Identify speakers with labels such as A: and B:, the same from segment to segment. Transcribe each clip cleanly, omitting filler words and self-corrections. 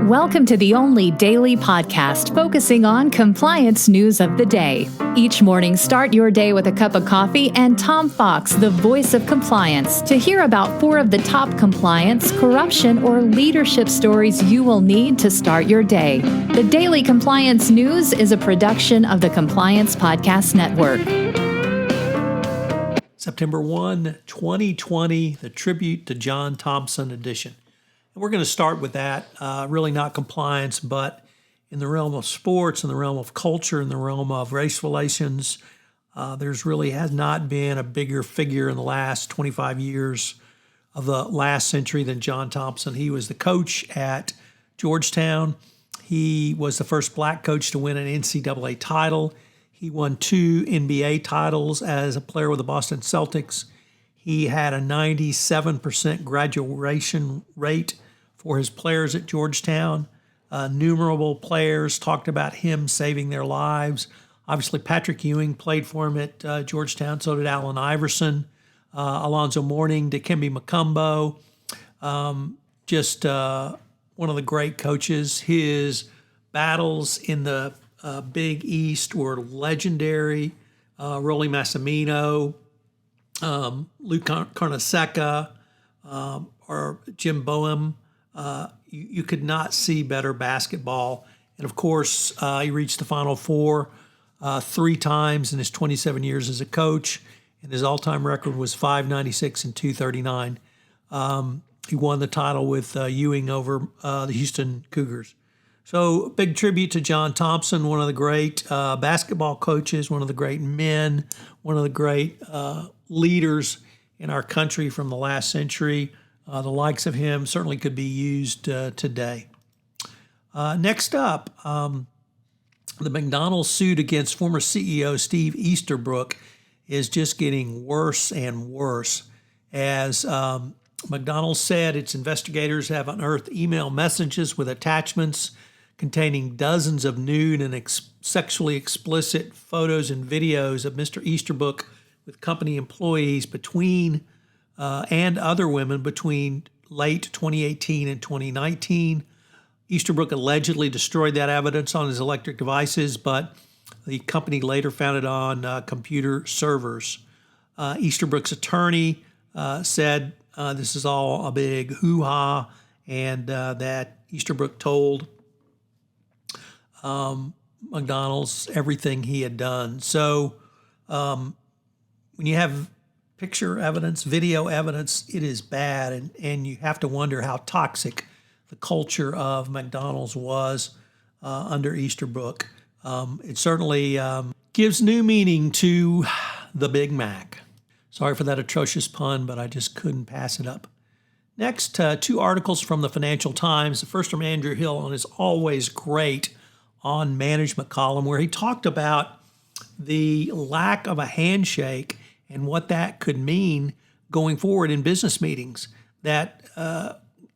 A: Welcome to the only daily podcast focusing on compliance news of the day. Each morning, start your day with a cup of coffee and Tom Fox, the voice of compliance, to hear about 4 of the top compliance, corruption, or leadership stories you will need to start your day. The Daily Compliance News is a production of the Compliance Podcast Network.
B: September 1, 2020, the Tribute to John Thompson edition. And we're going to start with that, really not compliance, but in the realm of sports, in the realm of culture, in the realm of race relations. There's really has not been a bigger figure in the last 25 years of the last century than John Thompson. He was the coach at Georgetown. He was the first black coach to win an NCAA title. He won 2 NBA titles as a player with the Boston Celtics. He had a 97% graduation rate for his players at Georgetown. Numerable players talked about him saving their lives. Obviously, Patrick Ewing played for him at Georgetown. So did Allen Iverson, Alonzo Mourning, Dikembe Mutombo. Just one of the great coaches. His battles in the Big East were legendary. Rolly Massimino, Luke Carnesecca, or Jim Boehm. You could not see better basketball. And of course, he reached the Final Four 3 times in his 27 years as a coach. And his all-time record was 596 and 239. He won the title with Ewing over the Houston Cougars. So big tribute to John Thompson, one of the great basketball coaches, one of the great men, one of the great leaders in our country from the last century. The likes of him certainly could be used today. Next up, the McDonald's suit against former CEO Steve Easterbrook is just getting worse and worse. As McDonald's said, its investigators have unearthed email messages with attachments containing dozens of nude and sexually explicit photos and videos of Mr. Easterbrook with company employees and other women between late 2018 and 2019. Easterbrook allegedly destroyed that evidence on his electric devices, but the company later found it on computer servers. Easterbrook's attorney said this is all a big hoo-ha, and that Easterbrook told McDonald's everything he had done. So when you have picture evidence, video evidence, it is bad, and you have to wonder how toxic the culture of McDonald's was under Easterbrook. It certainly gives new meaning to the Big Mac. Sorry for that atrocious pun, but I just couldn't pass it up. Next, 2 articles from the Financial Times. The first from Andrew Hill on his always great On Management column, where he talked about the lack of a handshake and what that could mean going forward in business meetings. That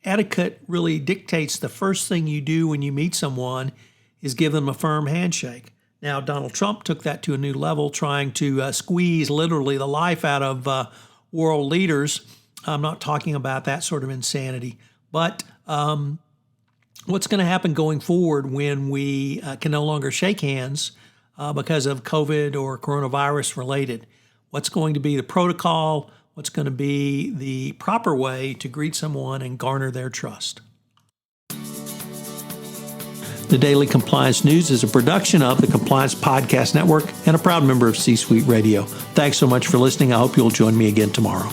B: etiquette really dictates the first thing you do when you meet someone is give them a firm handshake. Now, Donald Trump took that to a new level, trying to squeeze literally the life out of world leaders. I'm not talking about that sort of insanity, but what's going to happen going forward when we can no longer shake hands because of COVID or coronavirus related? What's going to be the protocol? What's going to be the proper way to greet someone and garner their trust? The Daily Compliance News is a production of the Compliance Podcast Network and a proud member of C-Suite Radio. Thanks so much for listening. I hope you'll join me again tomorrow.